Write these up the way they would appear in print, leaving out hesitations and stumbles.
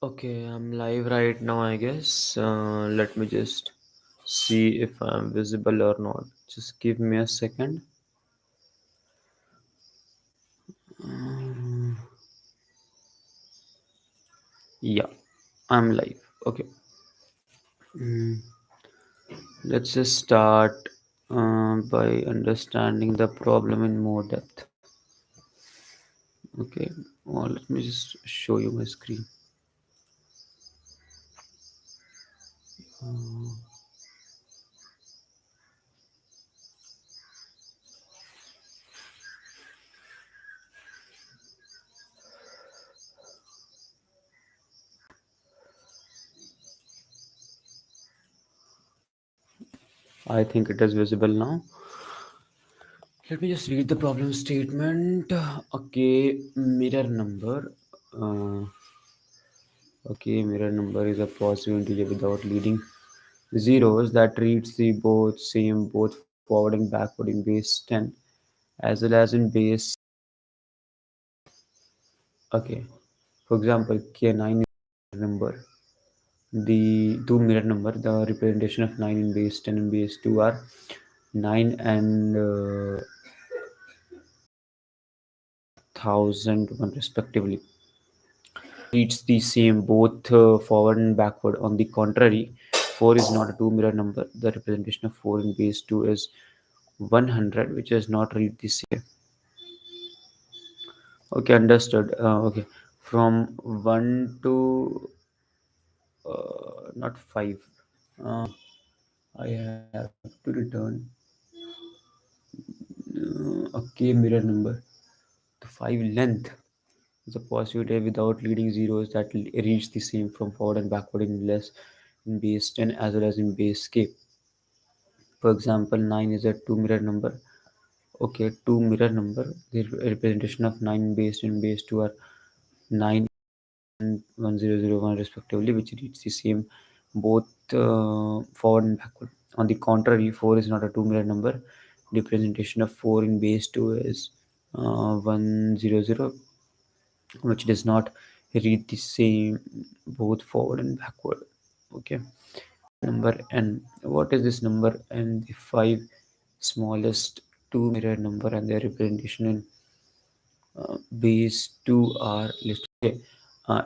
Okay, I'm live right now, I guess. Let me just see if I'm visible or not. Just give me a second. Um, yeah, I'm live. Okay. Mm, let's just start by understanding the problem in more depth. Okay. Let me just show you my screen. I think it is visible now. Let me just read the problem statement. Okay, mirror number. Uh, Okay, mirror number is a positive integer without leading zeros that reads the both same both forward and backward in base 10 as well as in base. Okay, for example, K9 is a number. The two mirror number, the representation of 9 in base 10 and base 2 are 9 and 1001 respectively. Reads the same both forward and backward. On the contrary, 4 is not a two mirror number. The representation of 4 in base 2 is 100, which does not read the same. Okay, understood. Okay, from 1 to not 5. Uh, I have to return a k mirror number. The 5 length is a possibility without leading zeros that reach the same from forward and backward in base 10 as well as in base k. For example, 9 is a two mirror number. Okay, two mirror number. The representation of 9 base and base 2 are 9 and 1001 respectively, which reads the same both forward and backward. On the contrary, 4 is not a two mirror number. Representation of 4 in base 2 is 100, which does not read the same both forward and backward. Okay. Number n. What is this number n? The five smallest two mirror number and their representation in base 2 are listed. Okay.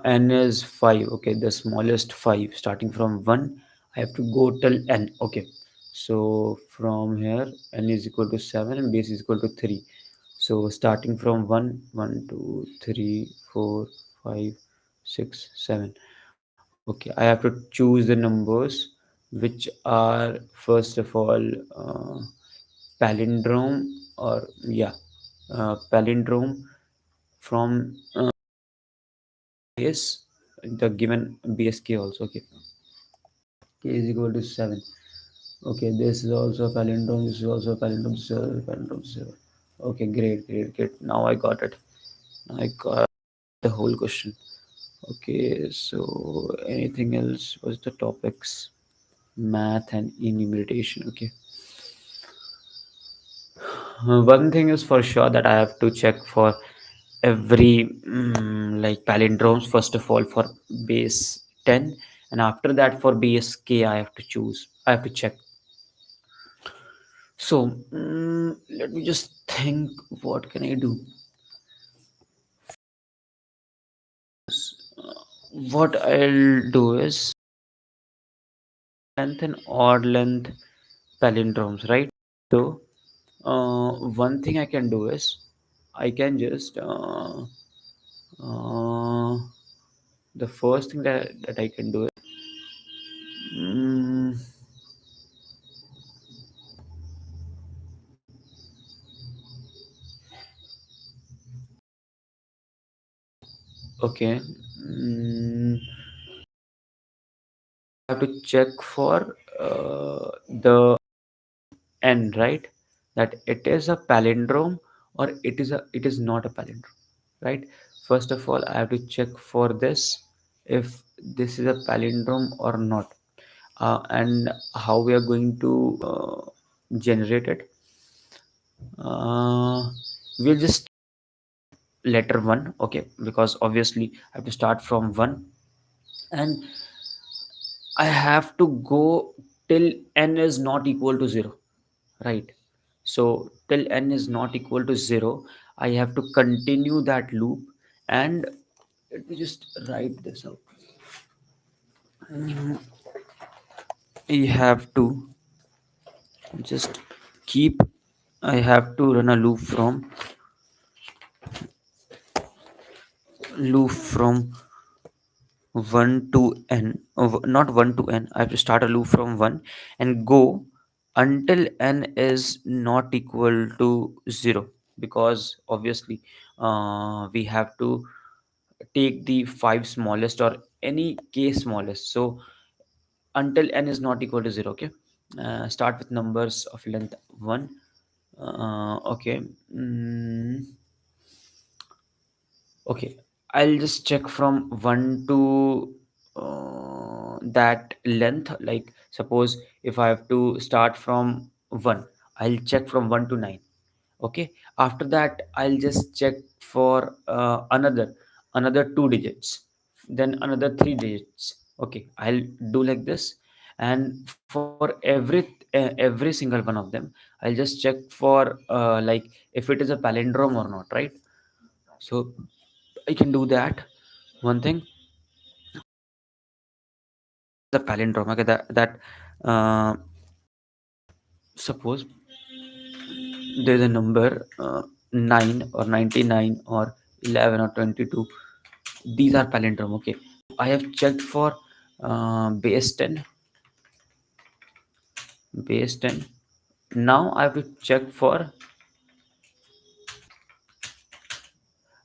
N is 5. Okay, the smallest 5 starting from 1. I have to go till n. Okay, so from here n is equal to 7 and base is equal to 3. So starting from 1, 1, 2, 3, 4, 5, 6, 7. Okay, I have to choose the numbers which are first of all palindrome, or yeah, palindrome from base, the given base k also. Okay, k is equal to 7. Okay, this is also a palindrome, this is also a palindrome, this is also a palindrome, this is okay, great, great, great. Now I got it. I got the whole question. Okay, so anything else? Was the topics math and enumeration? Okay. One thing is for sure that I have to check for every like palindromes first of all for base 10, and after that for base k I have to choose. I have to check. So let me just think. What can I do? What I'll do is length and odd length palindromes, right? So one thing I can do is I can just uh, the first thing that I can do is mm, okay. mm, I have to check for the n, right? That it is a palindrome or it is not a palindrome, right? First of all, I have to check for this if this is a palindrome or not, and how we are going to generate it. Uh, we'll just letter one, okay? Because obviously I have to start from one. and I have to go till n is not equal to 0, right? So till n is not equal to 0, I have to continue that loop. And let me just write this out. Mm, I have to just keep, I have to run a loop from 1 to n, not 1 to n. I have to start a loop from 1 and go until n is not equal to 0, because obviously we have to take the 5 smallest or any k smallest. So until n is not equal to 0, okay. Start with numbers of length 1. Okay. Okay, I'll just check from 1 to that length. Like, suppose if I have to start from 1, I'll check from 1 to 9. Okay, after that I'll just check for another 2 digits, then another 3 digits. Okay, I'll do like this. And for every single one of them, I'll just check for like if it is a palindrome or not, right? So I can do that. One thing, the palindrome. Okay, that suppose there's a number 9 or 99 or 11 or 22. These are palindrome. Okay, I have checked for base 10, base 10. Now I have to check for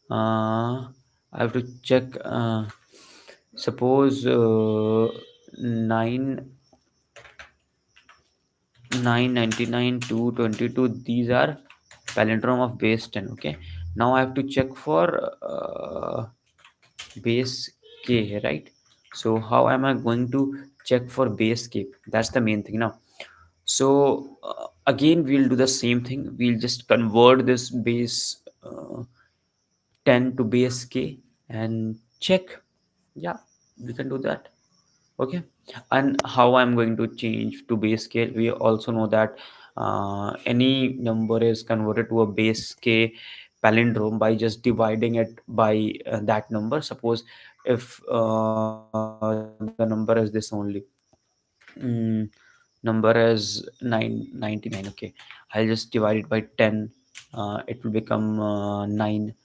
I have to check suppose 9 999 222. These are palindrome of base 10. Okay, now I have to check for base k, right? So how am I going to check for base k? That's the main thing now. So again we'll do the same thing. We'll just convert this base 10 to base k and check. Yeah, we can do that. Okay, and how I'm going to change to base scale? We also know that any number is converted to a base k palindrome by just dividing it by that number. Suppose if the number is this only, mm, number is 999. Okay, I'll just divide it by 10. It will become 9,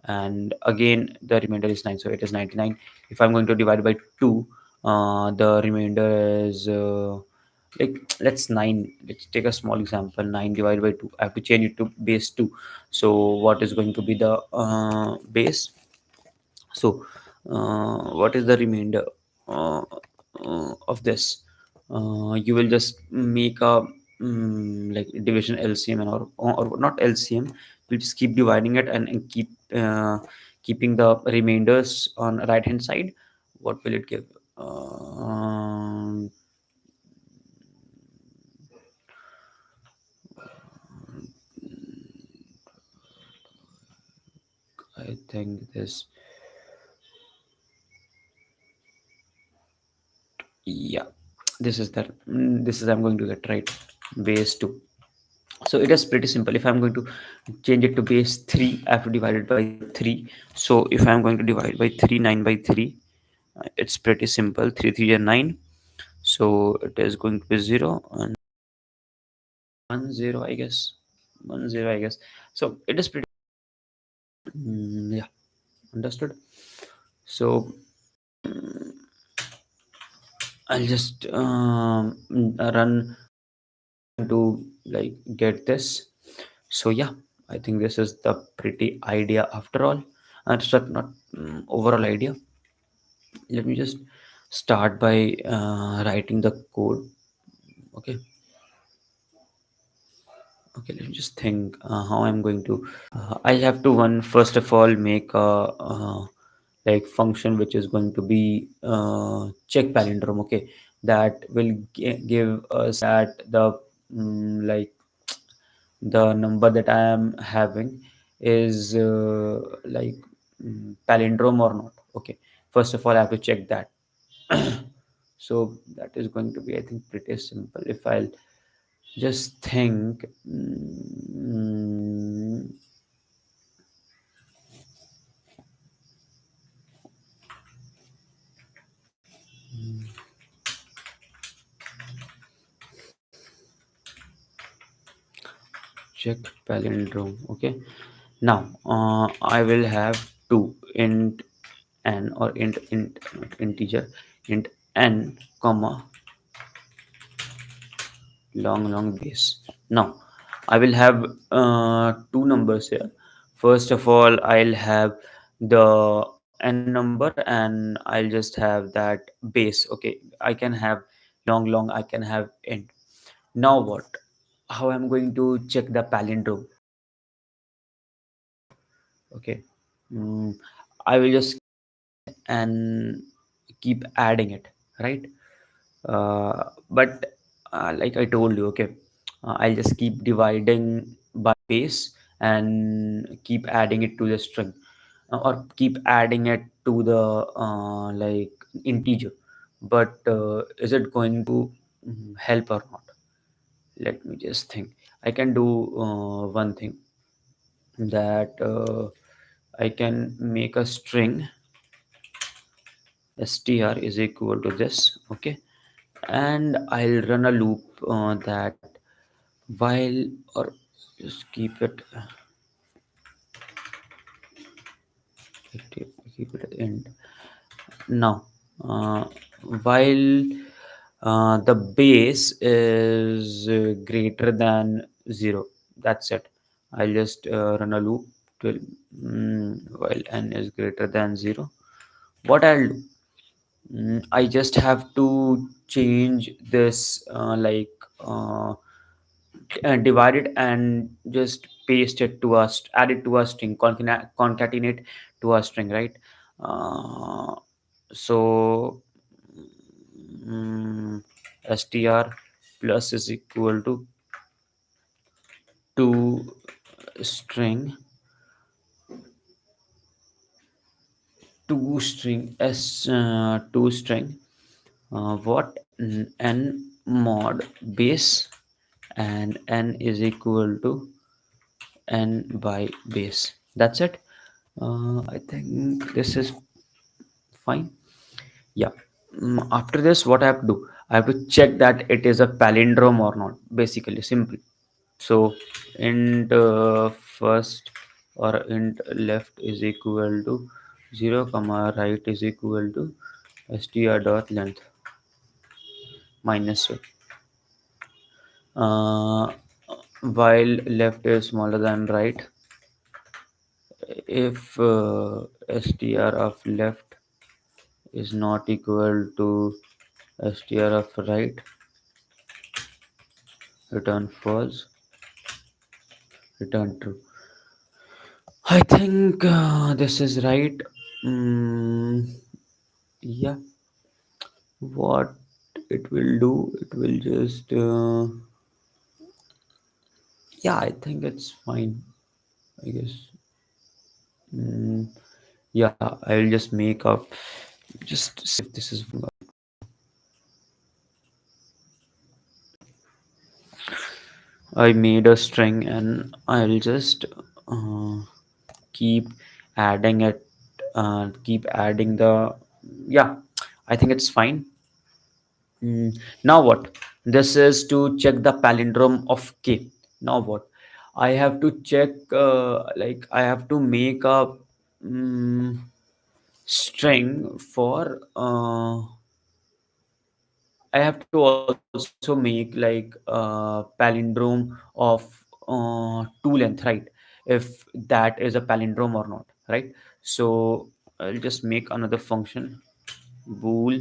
and again the remainder is 9, so it is 99. If I'm going to divide by 2, the remainder is like, let's 9. Let's take a small example. 9 divided by 2, I have to change it to base 2. So what is going to be the base? So what is the remainder of this? You will just make a like division LCM, and or not LCM. You just keep dividing it, and keep keeping the remainders on right hand side. What will it give? I think this, yeah, this is that. This is I'm going to get right, base 2. So it is pretty simple. If I'm going to change it to base 3, I have to divide it by 3. So if I'm going to divide by 3, 9 by 3, it's pretty simple. 3 3 are 9. So it is going to be 0 and 1 0, I guess. 1 0, I guess. So it is pretty, yeah, understood. So I'll just run to like get this. So yeah, I think this is the pretty idea after all. And it's not overall idea. Let me just start by writing the code. Okay, okay, let me just think how I'm going to I have to one first of all make a like function which is going to be check palindrome. Okay, that will give us that the like the number that I am having is like palindrome or not. Okay, first of all I have to check that. So that is going to be, I think, pretty simple. If I'll just think, check palindrome. Okay. Now, I will have two int n, or int not integer, int n comma long base. Now I will have two numbers here. First of all, I'll have the n number, and I'll just have that base. Okay, I can have long, I can have int. Now what, how I'm going to check the palindrome? Okay. mm, I will just and keep adding it, right? But like I told you, okay, I'll just keep dividing by base and keep adding it to the string, or keep adding it to the like integer. But is it going to help or not? Let me just think. I can do one thing, that I can make a string str is equal to this. Okay, and I'll run a loop that while, or just keep it, keep it at the end. Now, uh, while the base is greater than 0, that's it. I'll just run a loop till while n is greater than 0. What I'll do, I just have to change this uh, divide it and just paste it to us, add it to a string, concatenate to a string, right? uh, so mm, str plus is equal to string to string what, n mod base, and n is equal to n by base. That's it. I think this is fine. Yeah. After this, what I have to do, I have to check that it is a palindrome or not. Basically simple. So int first, or int left is equal to 0 comma right is equal to str dot length minus 1. uh, while left is smaller than right, if str of left is not equal to str of right, return false, return true. I think this is right. mm, yeah. What it will do, it will just yeah, I think it's fine, I guess. mm, yeah, I'll just make up, just see if this is. I made a string, and I'll just uh, keep adding it, keep adding the, yeah, I think it's fine. Now what? This is to check the palindrome of K. Now what? I have to check, like I have to make a string for, I have to also make like palindrome of two length, right? If that is a palindrome or not, right? So I'll just make another function, bool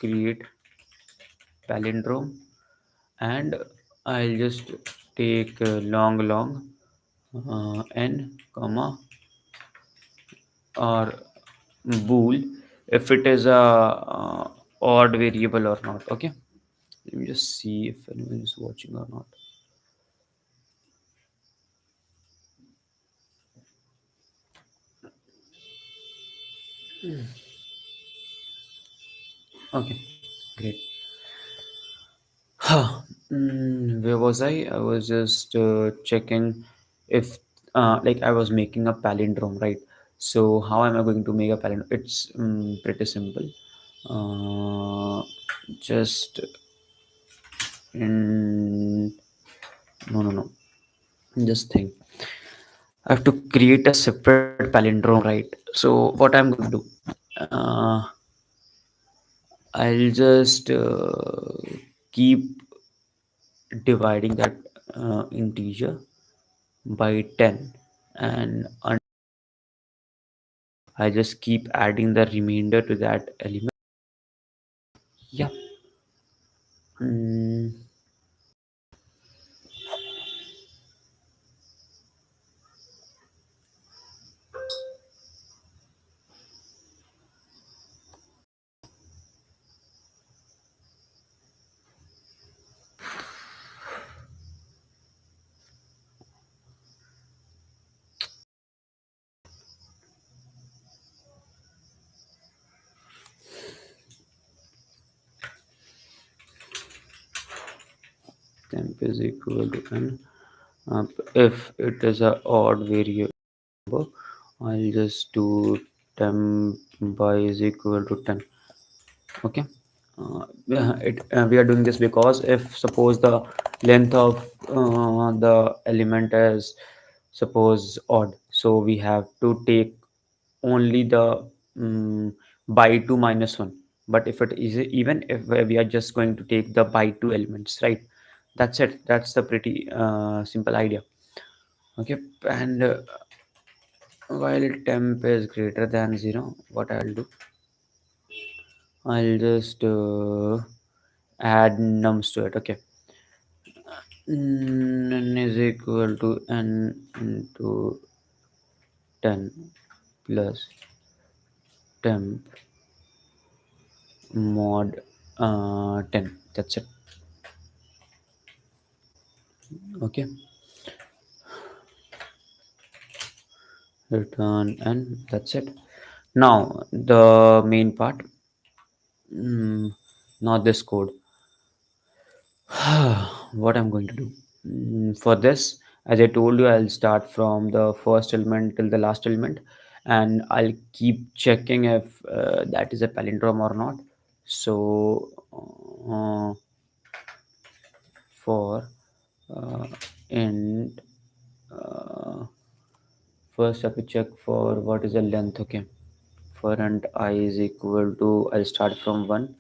create palindrome, and I'll just take long n comma, or bool if it is a odd variable or not. Okay, let me just see if anyone is watching or not. Okay, great. Huh. Where was I? I was just checking if, like, I was making a palindrome, right? So, how am I going to make a palindrome? It's pretty simple. Uh, just in no, no, no. Just think. I have to create a separate palindrome, right? So, what I'm going to do? Uh, I'll just keep dividing that integer by 10, and I just keep adding the remainder to that element. Yeah. mm, temp is equal to n. If it is a odd variable, I'll just do temp by is equal to 10. Okay. We are doing this because if suppose the length of the element is suppose odd, so we have to take only the by 2 minus 1. But if it is even, if we are just going to take the by 2 elements, right? That's it. That's the pretty simple idea. Okay. And while temp is greater than 0, what I'll do, I'll just add nums to it. Okay. N is equal to n into 10 plus temp mod 10. That's it. Okay. Return, and that's it. Now the main part. Not this code. What I'm going to do for this, as I told you, I'll start from the first element till the last element, and I'll keep checking if that is a palindrome or not. So for uh, and uh, first I have to check for what is the length. Okay. For and I is equal to, I'll start from 1.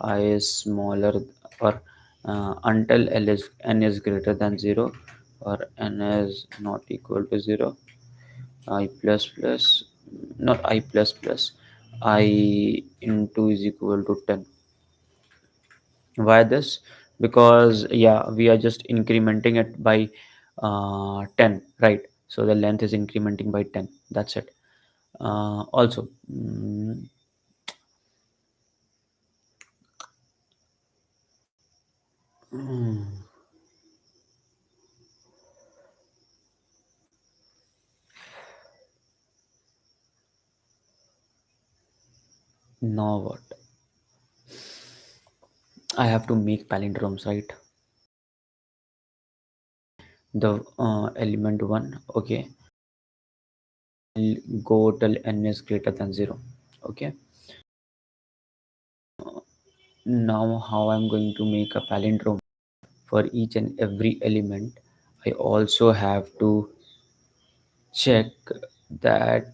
I is smaller, or until n is greater than 0, or n is not equal to 0, I plus plus, not I plus plus, I into is equal to 10. Why this? Because yeah, we are just incrementing it by 10, right? So the length is incrementing by 10. That's it. Also, now what? I have to make palindromes, right? The element 1, okay, will go till n is greater than 0. Okay. Now, how I'm going to make a palindrome for each and every element? I also have to check that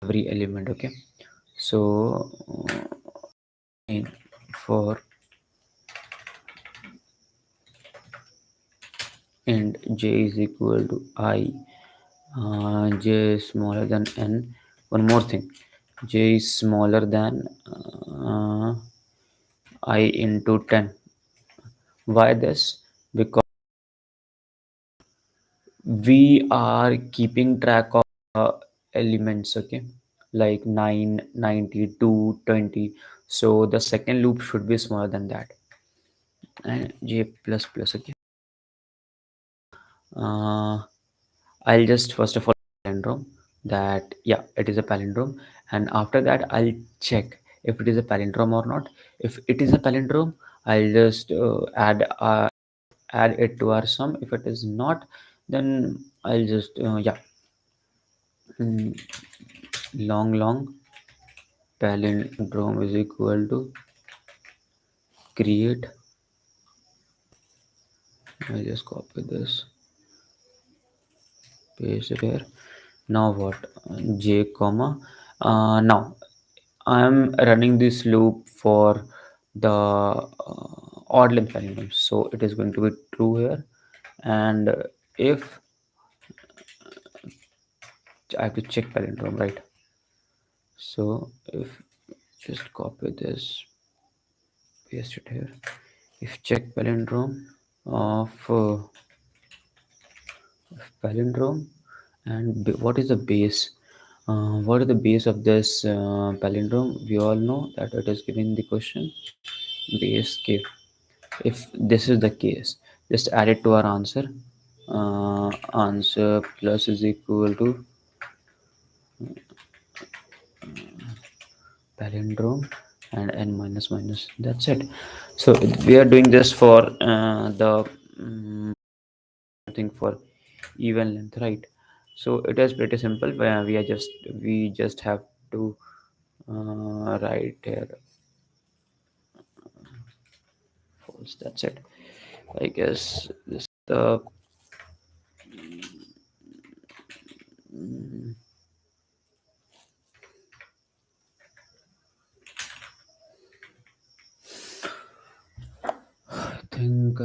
every element. Okay. So, in for and j is equal to I, j is smaller than n. One more thing, j is smaller than I into 10. Why this? Because we are keeping track of elements, okay, like 9, 92, 20. So the second loop should be smaller than that. And j plus plus, okay. uh, I'll just first of all palindrome that, yeah, it is a palindrome. and after that I'll check if it is a palindrome or not. If it is a palindrome, I'll just add it to our sum. If it is not, then I'll just mm, long palindrome is equal to create. I just copy this, paste it here. Now what? J comma. Now I am running this loop for the odd length palindrome, so it is going to be true here. And if I have to check palindrome, right? So if just copy this, paste it here. If check palindrome of palindrome, and what is the base? What is the base of this palindrome? We all know that it is given in the question, base k. If this is the case, just add it to our answer. Answer plus is equal to palindrome and n minus minus. That's it. So we are doing this for the thing for even length, right? So it is pretty simple. We just have to write here false. That's it. I guess this the I think I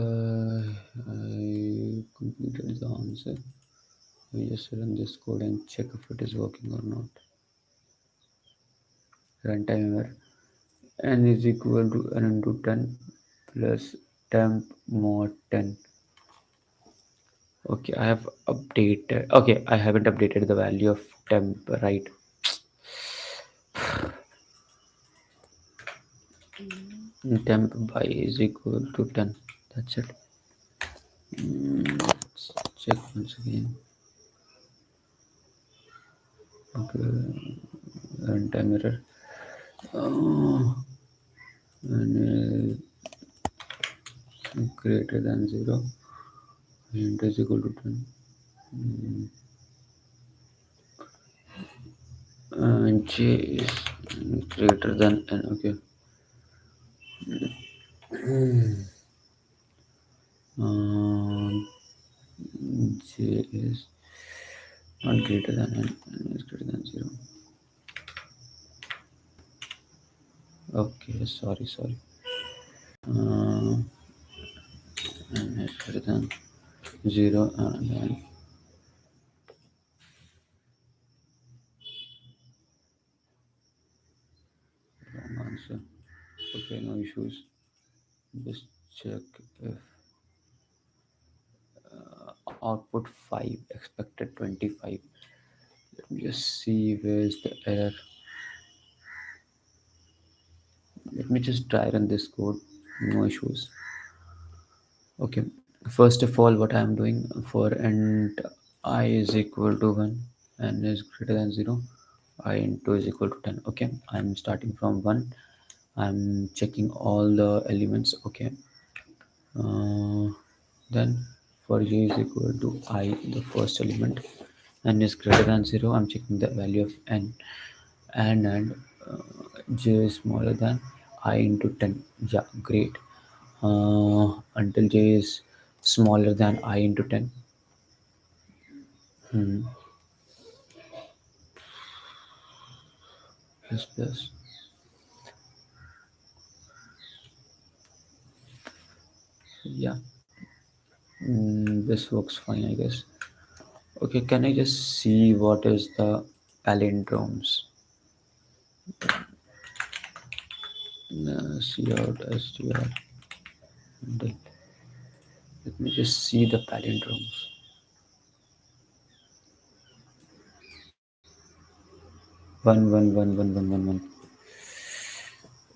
completed the answer. We just run this code and check if it is working or not. Runtime error. N is equal to n into 10 plus temp mod 10. Okay, I have updated. Okay, I haven't updated the value of temp, right? Temp by is equal to 10. That's it. Let's check once again. Okay, runtime error. And greater than 0 and is equal to 10. And j is greater than n. Okay. Um, j is not greater than n is greater than 0. Okay, sorry. Uh, n is greater than 0 and then wrong answer. Okay, no issues. Just check if output 5 expected 25. Let me just see where's the error. Let me just try run this code. No issues. Okay. First of all, what I am doing for int I is equal to 1 and is greater than 0, I into is equal to 10. Okay. I'm starting from 1. I'm checking all the elements. Okay. Then for j is equal to I, the first element, n is greater than 0. I'm checking the value of n, and j is smaller than I into 10. Yeah, great. Until j is smaller than I into 10. Hmm. Plus. Yeah. This works fine, I guess. Okay, can I just see what is the palindromes? Cout str. Let me just see the palindromes. One.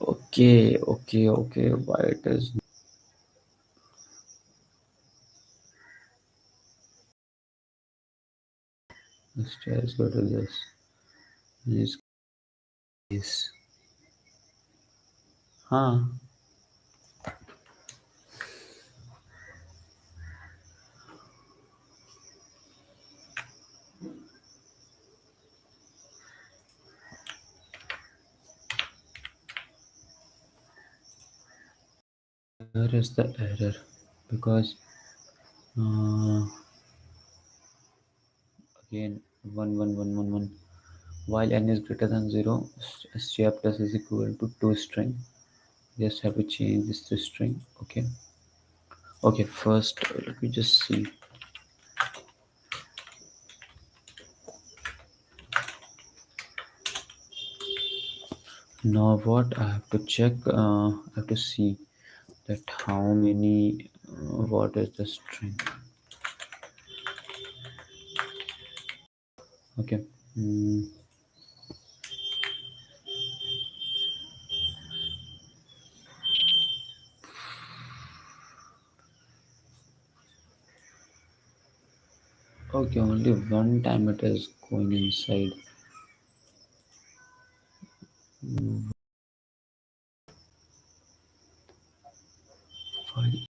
Okay. Why it is? Let's try go to this. Yes. Yes. Huh. Here is the error because again 1 1 1 1 1 while n is greater than 0 str plus is equal to to string. Just have to change this to string. Okay. Okay, first let me just see. Now what I have to check, I have to see that how many, what is the string. Okay. mm, okay, only one time it is going inside. Mm, file.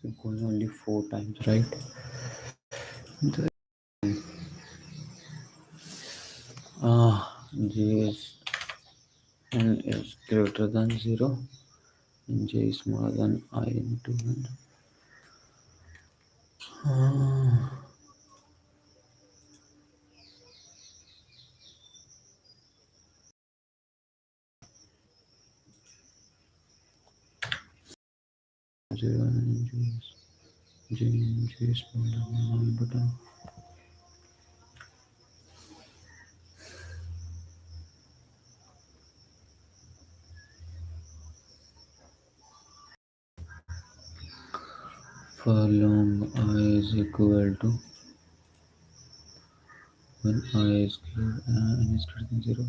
So going only four times, right? The, j is n is greater than 0 and j is smaller than I into 1. 0 and j is smaller than I into 10. For long I is equal to when I is greater n is greater than 0,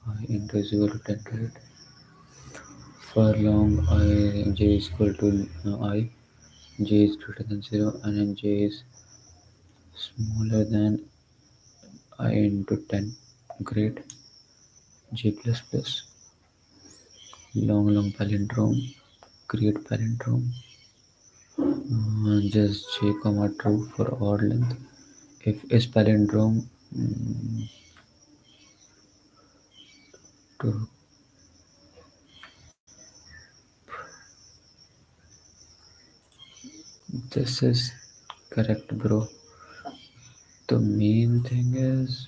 I into is equal to 10, right? For long I j is equal to I, j is greater than 0 and then j is smaller than I into 10. Great. J plus plus. Long palindrome. Create palindrome. Just j comma true for odd length. If is palindrome to this is correct, bro. The main thing is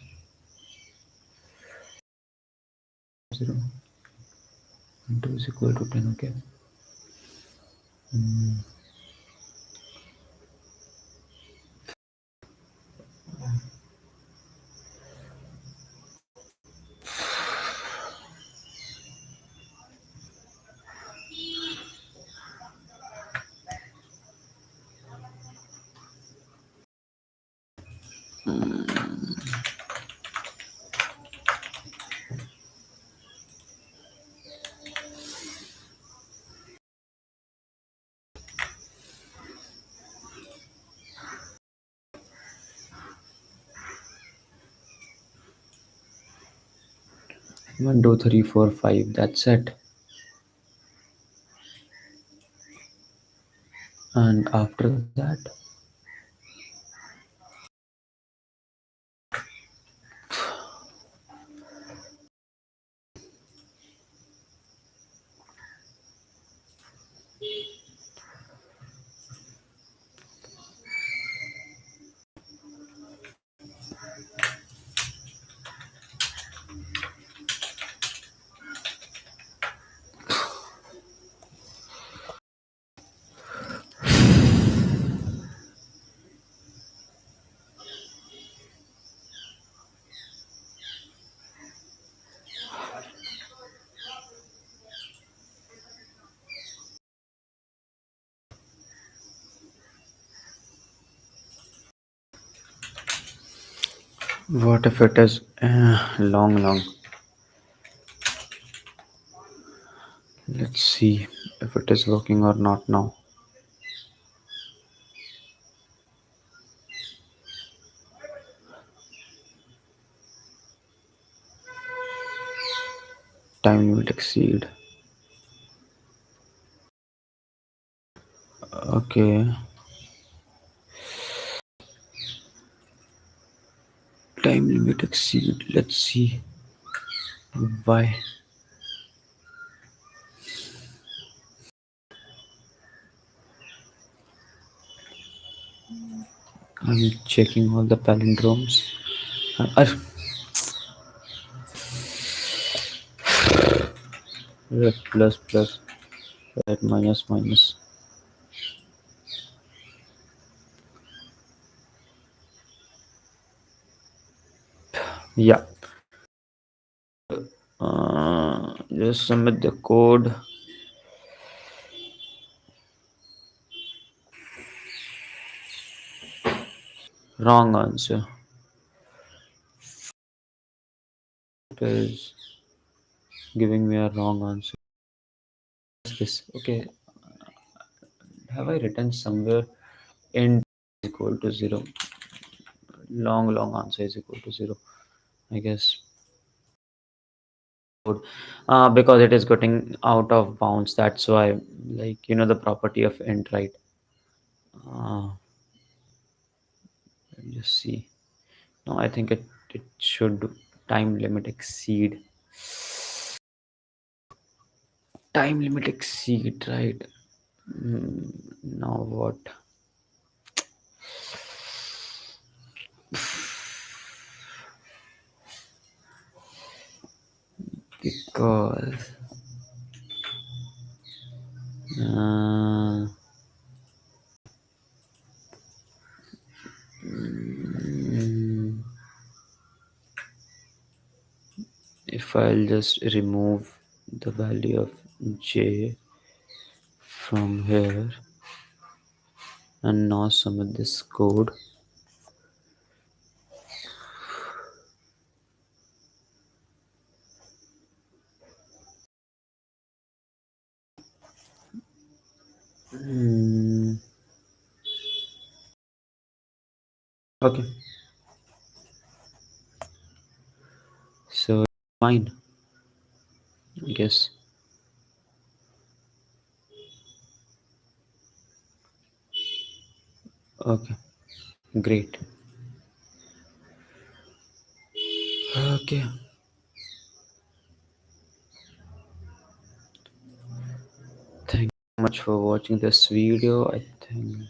0 and 2 is equal to 10. Okay. One, two, three, four, five. That's it. And after that, what if it is long, long? Let's see if it is working or not now. Time limit exceed. Okay. Time limit exceed. Let's see why. I'm checking all the palindromes. Yes, plus, plus, right, minus, minus. Yeah. Just submit the code. Wrong answer. It is giving me a wrong answer. What's this? Okay. Have I written somewhere end is equal to zero? Long, long answer is equal to zero. I guess. Because it is getting out of bounds. That's why, like, the property of int, right? Let me just see. No, I think it should time limit exceed. Time limit exceed, right? Now what? Because uh, mm, if I'll just remove the value of j from here and now submit this code. Mm, okay, so fine, I guess. Okay, great. Okay, thank you so much for watching this video. I think